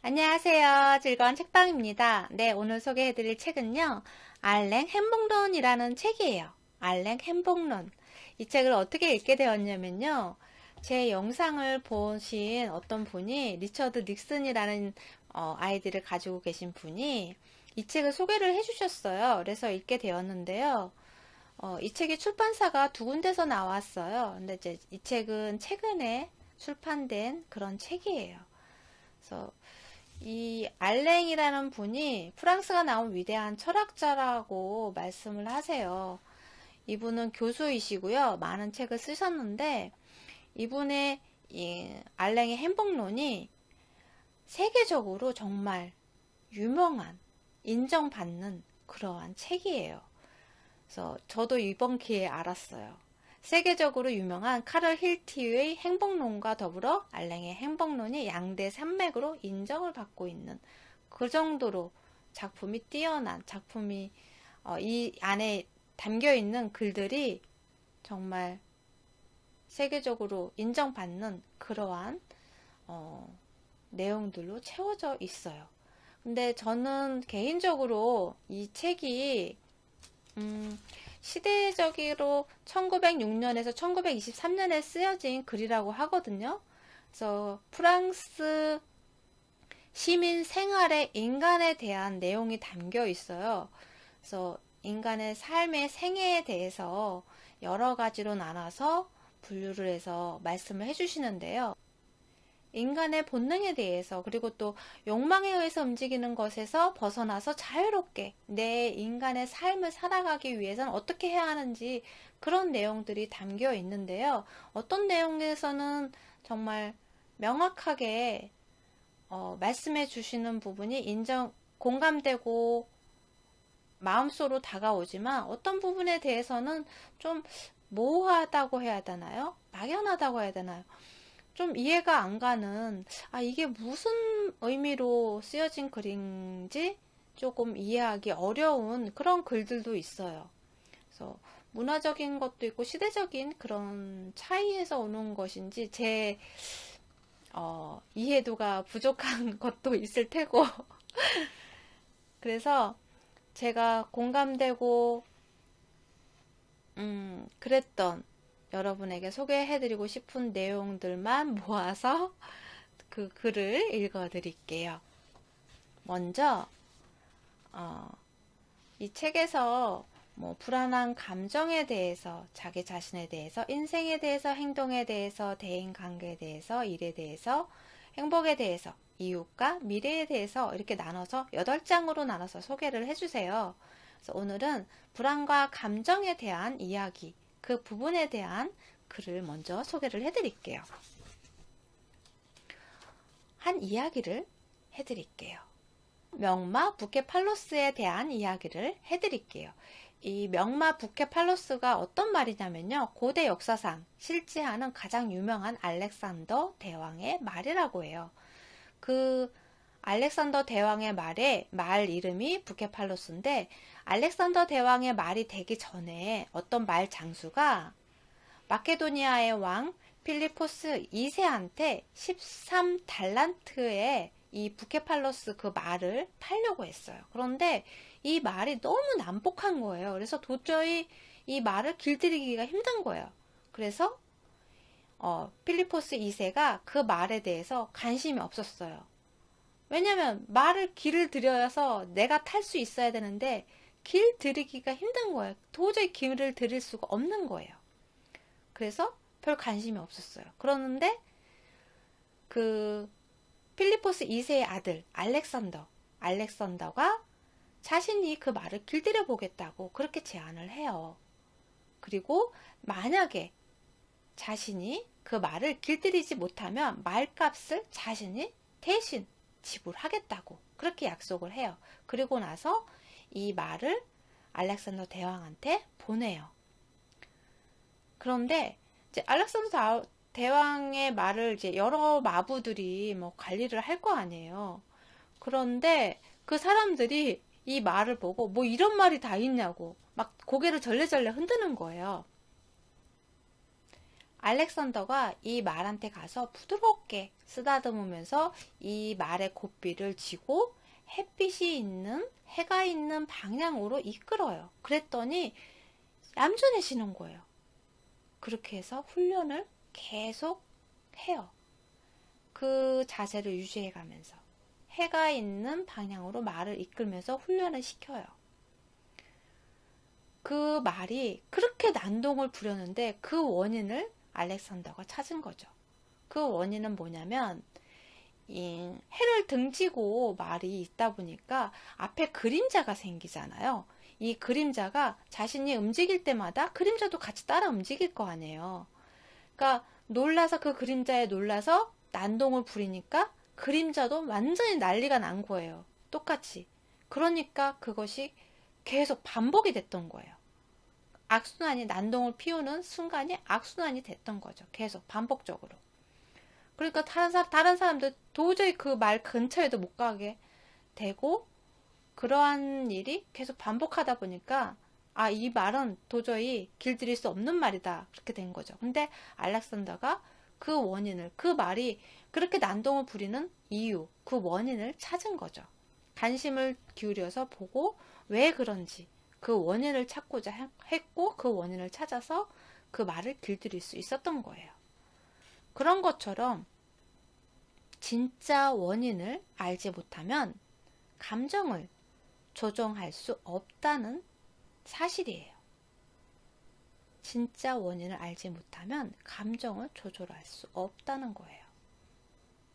안녕하세요. 즐거운 책방입니다. 네, 오늘 소개해드릴 책은요, 알랭 행복론이라는 책이에요. 알랭 행복론. 이 책을 어떻게 읽게 되었냐면요, 제 영상을 보신 어떤 분이 리처드 닉슨이라는 아이디를 가지고 계신 분이 이 책을 소개를 해주셨어요. 그래서 읽게 되었는데요. 이 책이 출판사가 두 군데서 나왔어요. 근데 이제 이 책은 최근에 출판된 그런 책이에요. 그래서 이 알랭이라는 분이 프랑스가 나온 위대한 철학자라고 말씀을 하세요. 이분은 교수이시고요. 많은 책을 쓰셨는데 이분의 이 알랭의 행복론이 세계적으로 정말 유명한, 인정받는 그러한 책이에요. 그래서 저도 이번 기회에 알았어요. 세계적으로 유명한 카를 힐티의 행복론과 더불어 알랭의 행복론이 양대 산맥으로 인정을 받고 있는 그 정도로 작품이 뛰어난 작품이 이 안에 담겨 있는 글들이 정말 세계적으로 인정받는 그러한 내용들로 채워져 있어요. 근데 저는 개인적으로 이 책이 시대적으로 1906년에서 1923년에 쓰여진 글이라고 하거든요. 그래서 프랑스 시민 생활의 인간에 대한 내용이 담겨 있어요. 그래서 인간의 삶의 생애에 대해서 여러 가지로 나눠서 분류를 해서 말씀을 해주시는데요. 인간의 본능에 대해서 그리고 또 욕망에 의해서 움직이는 것에서 벗어나서 자유롭게 내 인간의 삶을 살아가기 위해서는 어떻게 해야 하는지 그런 내용들이 담겨 있는데요. 어떤 내용에서는 정말 명확하게 말씀해 주시는 부분이 공감되고 마음속으로 다가오지만 어떤 부분에 대해서는 좀 모호하다고 해야 되나요? 막연하다고 해야 되나요? 좀 이해가 안 가는, 이게 무슨 의미로 쓰여진 글인지 조금 이해하기 어려운 그런 글들도 있어요. 그래서 문화적인 것도 있고 시대적인 그런 차이에서 오는 것인지 이해도가 부족한 것도 있을 테고. 그래서 제가 공감되고, 그랬던 여러분에게 소개해드리고 싶은 내용들만 모아서 그 글을 읽어드릴게요. 먼저 이 책에서 뭐 불안한 감정에 대해서, 자기 자신에 대해서, 인생에 대해서, 행동에 대해서, 대인 관계에 대해서, 일에 대해서, 행복에 대해서, 이웃과 미래에 대해서 이렇게 나눠서 8장으로 나눠서 소개를 해주세요. 그래서 오늘은 불안과 감정에 대한 이야기, 그 부분에 대한 글을 먼저 소개를 해드릴게요. 한 이야기를 해드릴게요. 명마 부케팔로스에 대한 이야기를 해드릴게요. 이 명마 부케팔로스가 어떤 말이냐면요. 고대 역사상 실제하는 가장 유명한 알렉산더 대왕의 말이라고 해요. 그 알렉산더 대왕의 말 이름이 부케팔로스인데 알렉산더 대왕의 말이 되기 전에 어떤 말 장수가 마케도니아의 왕 필리포스 2세한테 13달란트의 이 부케팔로스 그 말을 팔려고 했어요. 그런데 이 말이 너무 난폭한 거예요. 그래서 도저히 이 말을 길들이기가 힘든 거예요. 그래서 필리포스 2세가 그 말에 대해서 관심이 없었어요. 왜냐면 말을 길을 들여서 내가 탈 수 있어야 되는데 길 들이기가 힘든 거예요. 도저히 길을 들일 수가 없는 거예요. 그래서 별 관심이 없었어요. 그러는데 그 필리포스 2세의 아들 알렉산더가 자신이 그 말을 길들여 보겠다고 그렇게 제안을 해요. 그리고 만약에 자신이 그 말을 길들이지 못하면 말값을 자신이 대신 지불하겠다고 그렇게 약속을 해요. 그리고 나서 이 말을 알렉산더 대왕한테 보내요. 그런데 이제 알렉산더 대왕의 말을 이제 여러 마부들이 뭐 관리를 할 거 아니에요. 그런데 그 사람들이 이 말을 보고 뭐 이런 말이 다 있냐고 막 고개를 절레절레 흔드는 거예요. 알렉산더가 이 말한테 가서 부드럽게 쓰다듬으면서 이 말의 고삐를 쥐고 햇빛이 있는, 해가 있는 방향으로 이끌어요. 그랬더니 얌전해지는 거예요. 그렇게 해서 훈련을 계속 해요. 그 자세를 유지해 가면서 해가 있는 방향으로 말을 이끌면서 훈련을 시켜요. 그 말이 그렇게 난동을 부렸는데 그 원인을 알렉산더가 찾은 거죠. 그 원인은 뭐냐면 이 해를 등지고 말이 있다 보니까 앞에 그림자가 생기잖아요. 이 그림자가 자신이 움직일 때마다 그림자도 같이 따라 움직일 거 아니에요. 그러니까 놀라서 그 그림자에 놀라서 난동을 부리니까 그림자도 완전히 난리가 난 거예요. 똑같이. 그러니까 그것이 계속 반복이 됐던 거예요. 악순환이 난동을 피우는 순간이 악순환이 됐던 거죠. 계속 반복적으로. 그러니까 다른 사람들 도저히 그 말 근처에도 못 가게 되고 그러한 일이 계속 반복하다 보니까 아, 이 말은 도저히 길들일 수 없는 말이다. 그렇게 된 거죠. 근데 알렉산더가 그 원인을, 그 말이 그렇게 난동을 부리는 이유, 그 원인을 찾은 거죠. 관심을 기울여서 보고 왜 그런지 그 원인을 찾고자 했고 그 원인을 찾아서 그 말을 길들일 수 있었던 거예요. 그런 것처럼 진짜 원인을 알지 못하면 감정을 조정할 수 없다는 사실이에요. 진짜 원인을 알지 못하면 감정을 조절할 수 없다는 거예요.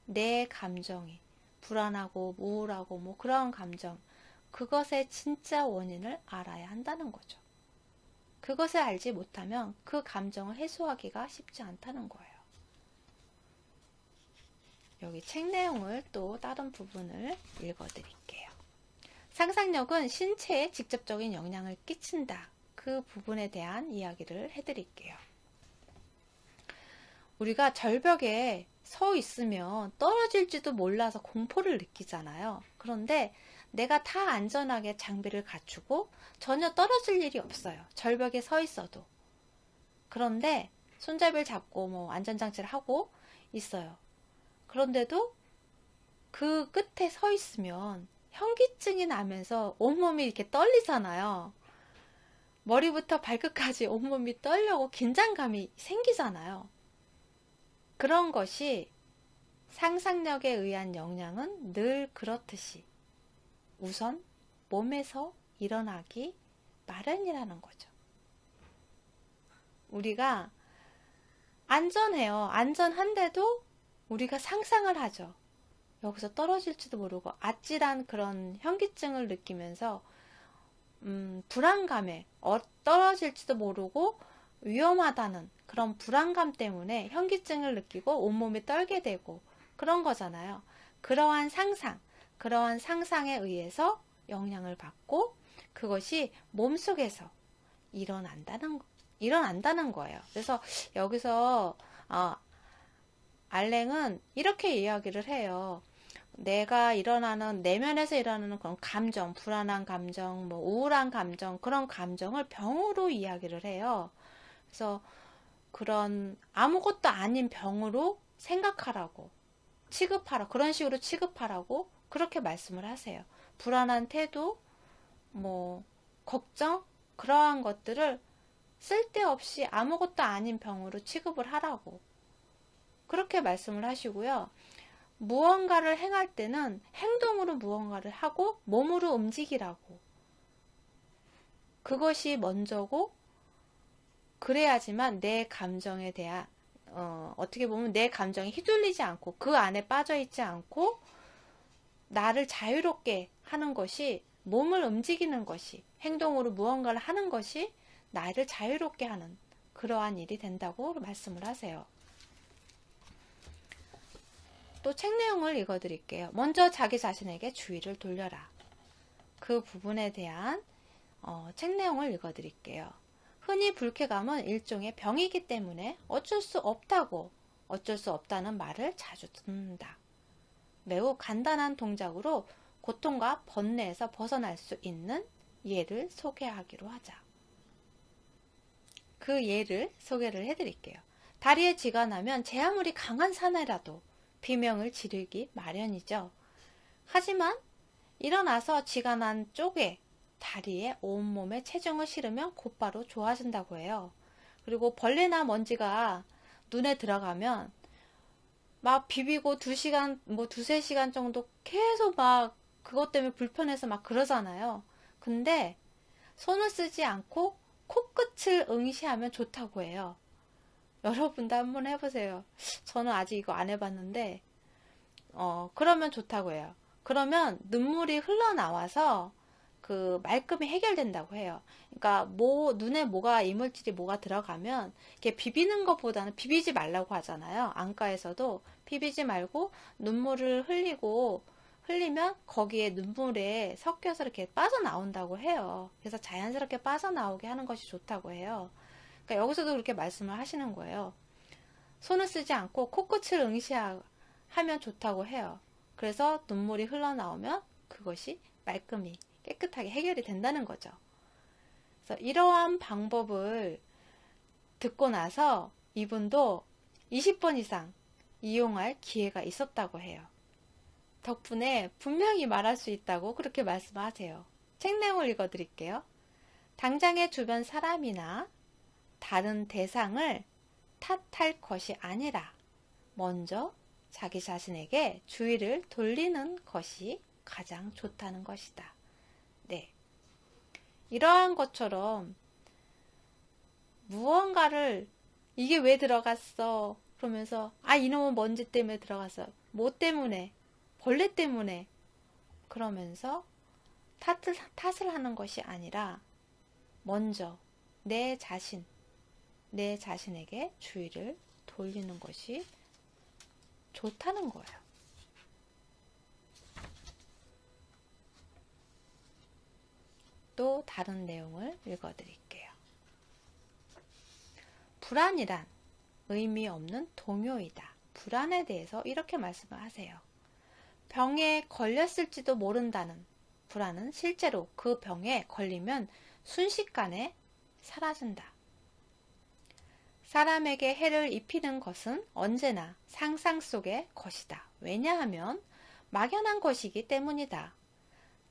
내 감정이 불안하고 우울하고 뭐 그런 감정, 그것의 진짜 원인을 알아야 한다는 거죠. 그것을 알지 못하면 그 감정을 해소하기가 쉽지 않다는 거예요. 여기 책 내용을 또 다른 부분을 읽어드릴게요. 상상력은 신체에 직접적인 영향을 끼친다. 그 부분에 대한 이야기를 해드릴게요. 우리가 절벽에 서 있으면 떨어질지도 몰라서 공포를 느끼잖아요. 그런데 내가 다 안전하게 장비를 갖추고 전혀 떨어질 일이 없어요. 절벽에 서 있어도. 그런데 손잡이를 잡고 뭐 안전장치를 하고 있어요. 그런데도 그 끝에 서 있으면 현기증이 나면서 온몸이 이렇게 떨리잖아요. 머리부터 발끝까지 온몸이 떨려고 긴장감이 생기잖아요. 그런 것이 상상력에 의한 영향은 늘 그렇듯이 우선 몸에서 일어나기 마련이라는 거죠. 우리가 안전해요. 안전한데도 우리가 상상을 하죠. 여기서 떨어질지도 모르고 아찔한 그런 현기증을 느끼면서 불안감에 떨어질지도 모르고 위험하다는 그런 불안감 때문에 현기증을 느끼고 온몸이 떨게 되고 그런 거잖아요. 그러한 상상에 의해서 영향을 받고 그것이 몸속에서 일어난다는 거예요. 그래서 여기서 알랭은 이렇게 이야기를 해요. 내가 내면에서 일어나는 그런 감정, 불안한 감정, 뭐 우울한 감정, 그런 감정을 병으로 이야기를 해요. 그래서 그런 아무것도 아닌 병으로 생각하라고, 그런 식으로 취급하라고 그렇게 말씀을 하세요. 불안한 태도, 뭐 걱정, 그러한 것들을 쓸데없이 아무것도 아닌 병으로 취급을 하라고 그렇게 말씀을 하시고요. 무언가를 행할 때는 행동으로 무언가를 하고 몸으로 움직이라고. 그것이 먼저고 그래야지만 내 감정에 대한 어떻게 보면 내 감정에 휘둘리지 않고 그 안에 빠져 있지 않고 나를 자유롭게 하는 것이 몸을 움직이는 것이 행동으로 무언가를 하는 것이 나를 자유롭게 하는 그러한 일이 된다고 말씀을 하세요. 또 책 내용을 읽어드릴게요. 먼저 자기 자신에게 주의를 돌려라. 그 부분에 대한 책 내용을 읽어드릴게요. 흔히 불쾌감은 일종의 병이기 때문에 어쩔 수 없다는 말을 자주 듣는다. 매우 간단한 동작으로 고통과 번뇌에서 벗어날 수 있는 예를 소개하기로 하자. 그 예를 소개를 해드릴게요. 다리에 쥐가 나면 제 아무리 강한 사내라도 비명을 지르기 마련이죠. 하지만 일어나서 쥐가 난 쪽에 다리에 온몸에 체중을 실으면 곧바로 좋아진다고 해요. 그리고 벌레나 먼지가 눈에 들어가면 막 비비고 2시간, 뭐 2~3시간 정도 계속 막 그것 때문에 불편해서 막 그러잖아요. 근데 손을 쓰지 않고 코끝을 응시하면 좋다고 해요. 여러분도 한번 해보세요. 저는 아직 이거 안 해봤는데, 그러면 좋다고 해요. 그러면 눈물이 흘러나와서 그 말끔히 해결된다고 해요. 그러니까 눈에 이물질이 뭐가 들어가면 이렇게 비비는 것보다는 비비지 말라고 하잖아요. 안과에서도 비비지 말고 눈물을 흘리면 거기에 눈물에 섞여서 이렇게 빠져나온다고 해요. 그래서 자연스럽게 빠져나오게 하는 것이 좋다고 해요. 그러니까 여기서도 그렇게 말씀을 하시는 거예요. 손을 쓰지 않고 코끝을 응시하면 좋다고 해요. 그래서 눈물이 흘러나오면 그것이 말끔히 깨끗하게 해결이 된다는 거죠. 그래서 이러한 방법을 듣고 나서 이분도 20번 이상 이용할 기회가 있었다고 해요. 덕분에 분명히 말할 수 있다고 그렇게 말씀하세요. 책 내용을 읽어드릴게요. 당장의 주변 사람이나 다른 대상을 탓할 것이 아니라 먼저 자기 자신에게 주의를 돌리는 것이 가장 좋다는 것이다. 네. 이러한 것처럼 무언가를 이게 왜 들어갔어? 그러면서 이놈은 먼지 때문에 들어갔어. 뭐 때문에? 벌레 때문에. 그러면서 탓을 하는 것이 아니라 먼저 내 자신에게 주의를 돌리는 것이 좋다는 거예요. 또 다른 내용을 읽어드릴게요. 불안이란 의미 없는 동요이다. 불안에 대해서 이렇게 말씀을 하세요. 병에 걸렸을지도 모른다는 불안은 실제로 그 병에 걸리면 순식간에 사라진다. 사람에게 해를 입히는 것은 언제나 상상 속의 것이다. 왜냐하면 막연한 것이기 때문이다.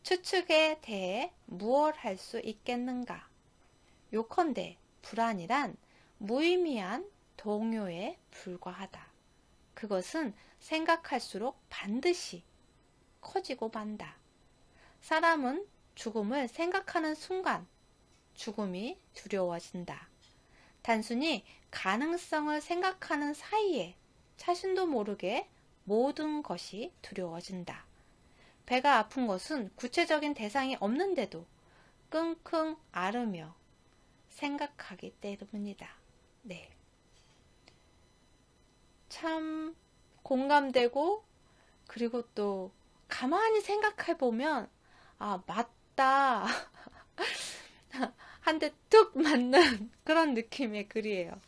추측에 대해 무엇 할 수 있겠는가? 요컨대 불안이란 무의미한 동요에 불과하다. 그것은 생각할수록 반드시 커지고 만다. 사람은 죽음을 생각하는 순간 죽음이 두려워진다. 단순히 가능성을 생각하는 사이에 자신도 모르게 모든 것이 두려워진다. 배가 아픈 것은 구체적인 대상이 없는데도 끙끙 앓으며 생각하기 때문이다. 네. 참 공감되고, 그리고 또 가만히 생각해 보면 맞다. 한 대 뚝 맞는 그런 느낌의 글이에요.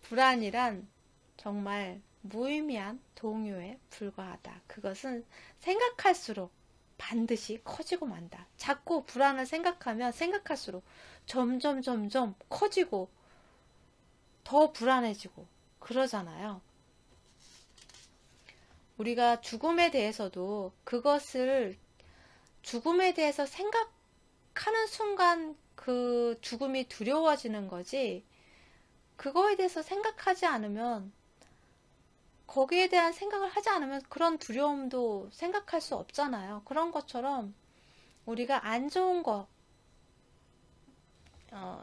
불안이란 정말 무의미한 동요에 불과하다. 그것은 생각할수록 반드시 커지고 만다. 자꾸 불안을 생각하면 생각할수록 점점 커지고 더 불안해지고 그러잖아요. 우리가 죽음에 대해서도 죽음에 대해서 생각하는 순간 그 죽음이 두려워지는 거지, 그거에 대해서 생각하지 않으면, 거기에 대한 생각을 하지 않으면 그런 두려움도 생각할 수 없잖아요. 그런 것처럼 우리가 안 좋은 거,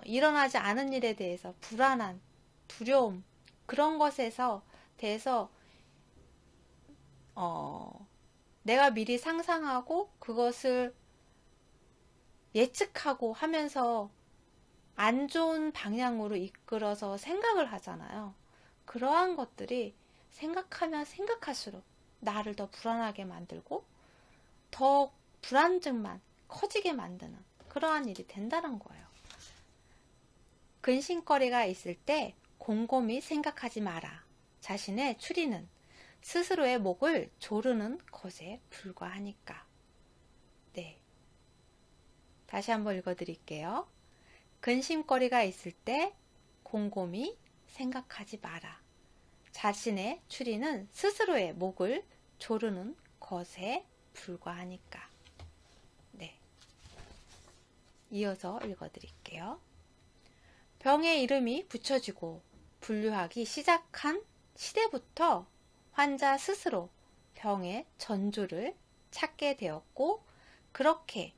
일어나지 않은 일에 대해서 불안한, 두려움, 그런 것에서 대해서 내가 미리 상상하고 그것을 예측하고 하면서 안 좋은 방향으로 이끌어서 생각을 하잖아요. 그러한 것들이 생각하면 생각할수록 나를 더 불안하게 만들고 더 불안증만 커지게 만드는 그러한 일이 된다는 거예요. 근심거리가 있을 때 곰곰이 생각하지 마라. 자신의 추리는 스스로의 목을 조르는 것에 불과하니까. 네. 다시 한번 읽어드릴게요. 근심거리가 있을 때 곰곰이 생각하지 마라. 자신의 추리는 스스로의 목을 조르는 것에 불과하니까. 네. 이어서 읽어드릴게요. 병의 이름이 붙여지고 분류하기 시작한 시대부터 환자 스스로 병의 전조를 찾게 되었고, 그렇게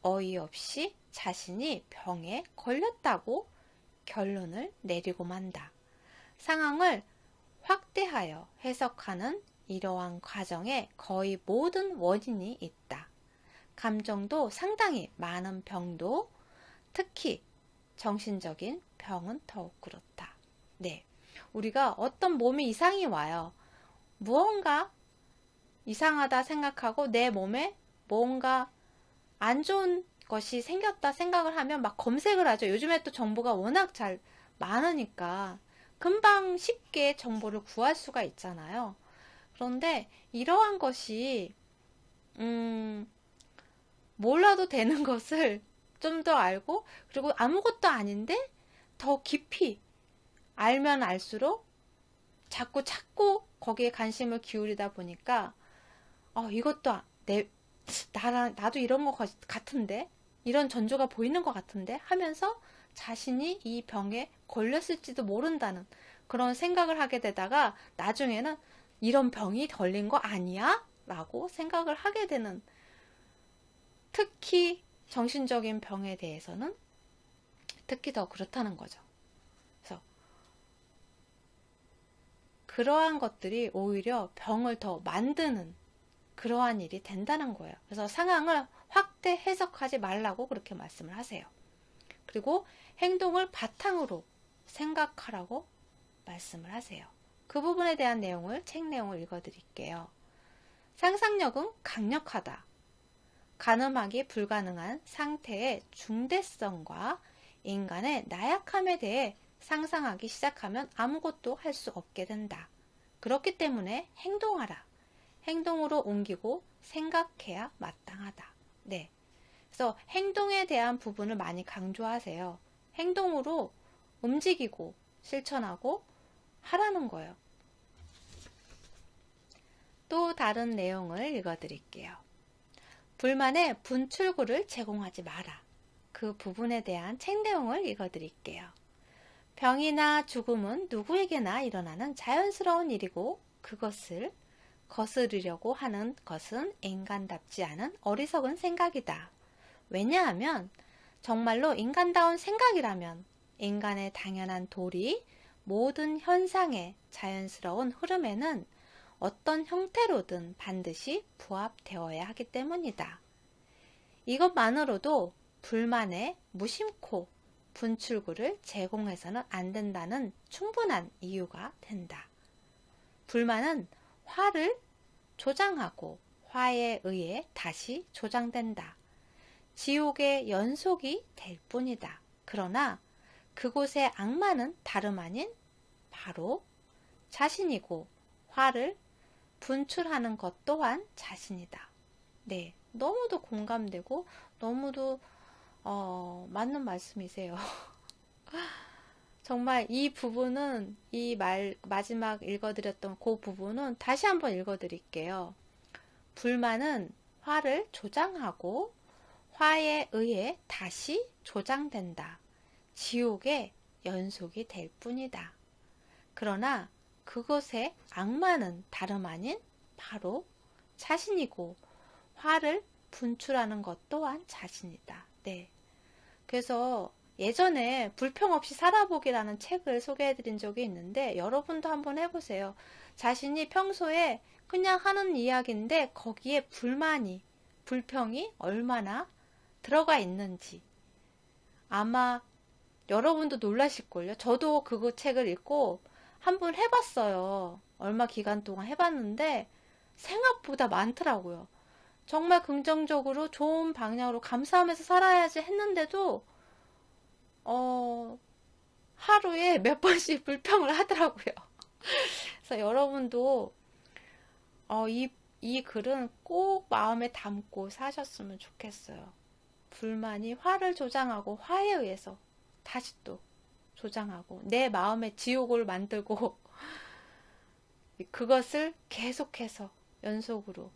어이없이 자신이 병에 걸렸다고 결론을 내리고 만다. 상황을 확대하여 해석하는 이러한 과정에 거의 모든 원인이 있다. 감정도 상당히 많은 병도, 특히 정신적인 병은 더욱 그렇다. 네, 우리가 어떤 몸에 이상이 와요. 무언가 이상하다 생각하고 내 몸에 뭔가 안 좋은 것이 생겼다 생각을 하면 막 검색을 하죠. 요즘에 또 정보가 워낙 잘 많으니까 금방 쉽게 정보를 구할 수가 있잖아요. 그런데 이러한 것이 몰라도 되는 것을 좀 더 알고, 그리고 아무것도 아닌데 더 깊이 알면 알수록 자꾸 찾고 거기에 관심을 기울이다 보니까 이것도 나도 이런 거 같은데, 이런 전조가 보이는 것 같은데 하면서 자신이 이 병에 걸렸을지도 모른다는 그런 생각을 하게 되다가 나중에는 이런 병이 걸린 거 아니야? 라고 생각을 하게 되는, 특히 정신적인 병에 대해서는 특히 더 그렇다는 거죠. 그래서 그러한 것들이 오히려 병을 더 만드는 그러한 일이 된다는 거예요. 그래서 상황을 확대 해석하지 말라고 그렇게 말씀을 하세요. 그리고 행동을 바탕으로 생각하라고 말씀을 하세요. 그 부분에 대한 내용을, 책 내용을 읽어드릴게요. 상상력은 강력하다. 가늠하기 불가능한 상태의 중대성과 인간의 나약함에 대해 상상하기 시작하면 아무것도 할 수 없게 된다. 그렇기 때문에 행동하라. 행동으로 옮기고 생각해야 마땅하다. 네. 그래서 행동에 대한 부분을 많이 강조하세요. 행동으로 움직이고 실천하고 하라는 거예요. 또 다른 내용을 읽어드릴게요. 불만의 분출구를 제공하지 마라. 그 부분에 대한 책 내용을 읽어드릴게요. 병이나 죽음은 누구에게나 일어나는 자연스러운 일이고, 그것을 거스르려고 하는 것은 인간답지 않은 어리석은 생각이다. 왜냐하면 정말로 인간다운 생각이라면 인간의 당연한 도리, 모든 현상의 자연스러운 흐름에는 어떤 형태로든 반드시 부합되어야 하기 때문이다. 이것만으로도 불만의 무심코 분출구를 제공해서는 안 된다는 충분한 이유가 된다. 불만은 화를 조장하고 화에 의해 다시 조장된다. 지옥의 연속이 될 뿐이다. 그러나 그곳의 악마는 다름 아닌 바로 자신이고, 화를 분출하는 것 또한 자신이다. 네, 너무도 공감되고 너무도 맞는 말씀이세요. 정말 이 부분은, 마지막 읽어드렸던 그 부분은 다시 한번 읽어드릴게요. 불만은 화를 조장하고 화에 의해 다시 조장된다. 지옥의 연속이 될 뿐이다. 그러나 그것의 악마는 다름 아닌 바로 자신이고, 화를 분출하는 것 또한 자신이다. 네. 그래서 예전에 불평 없이 살아보기라는 책을 소개해드린 적이 있는데, 여러분도 한번 해보세요. 자신이 평소에 그냥 하는 이야기인데 거기에 불평이 얼마나 들어가 있는지 아마 여러분도 놀라실걸요. 저도 그거 책을 읽고 한번 해봤어요. 얼마 기간 동안 해봤는데 생각보다 많더라고요. 정말 긍정적으로 좋은 방향으로 감사하면서 살아야지 했는데도 하루에 몇 번씩 불평을 하더라고요. 그래서 여러분도 이 글은 꼭 마음에 담고 사셨으면 좋겠어요. 불만이 화를 조장하고 화에 의해서 다시 또 조장하고 내 마음의 지옥을 만들고 그것을 계속해서 연속으로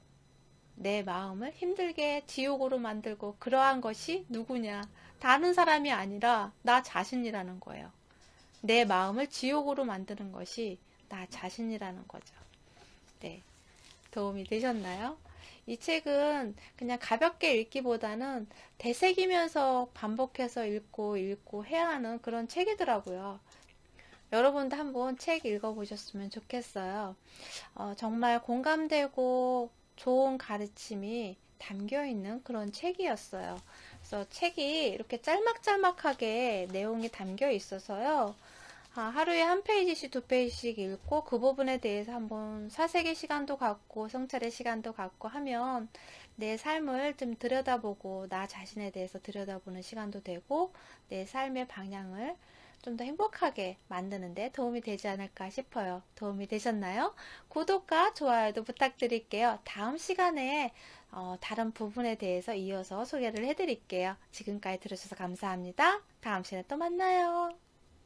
내 마음을 힘들게 지옥으로 만들고 그러한 것이 누구냐? 다른 사람이 아니라 나 자신이라는 거예요. 내 마음을 지옥으로 만드는 것이 나 자신이라는 거죠. 네. 도움이 되셨나요? 이 책은 그냥 가볍게 읽기보다는 되새기면서 반복해서 읽고 해야 하는 그런 책이더라고요. 여러분도 한번 책 읽어보셨으면 좋겠어요. 정말 공감되고 좋은 가르침이 담겨 있는 그런 책이었어요. 그래서 책이 이렇게 짤막짤막하게 내용이 담겨 있어서요. 하루에 한 페이지씩 두 페이지씩 읽고 그 부분에 대해서 한번 사색의 시간도 갖고 성찰의 시간도 갖고 하면 내 삶을 좀 들여다보고 나 자신에 대해서 들여다보는 시간도 되고 내 삶의 방향을 좀 더 행복하게 만드는데 도움이 되지 않을까 싶어요. 도움이 되셨나요? 구독과 좋아요도 부탁드릴게요. 다음 시간에 다른 부분에 대해서 이어서 소개를 해드릴게요. 지금까지 들어주셔서 감사합니다. 다음 시간에 또 만나요.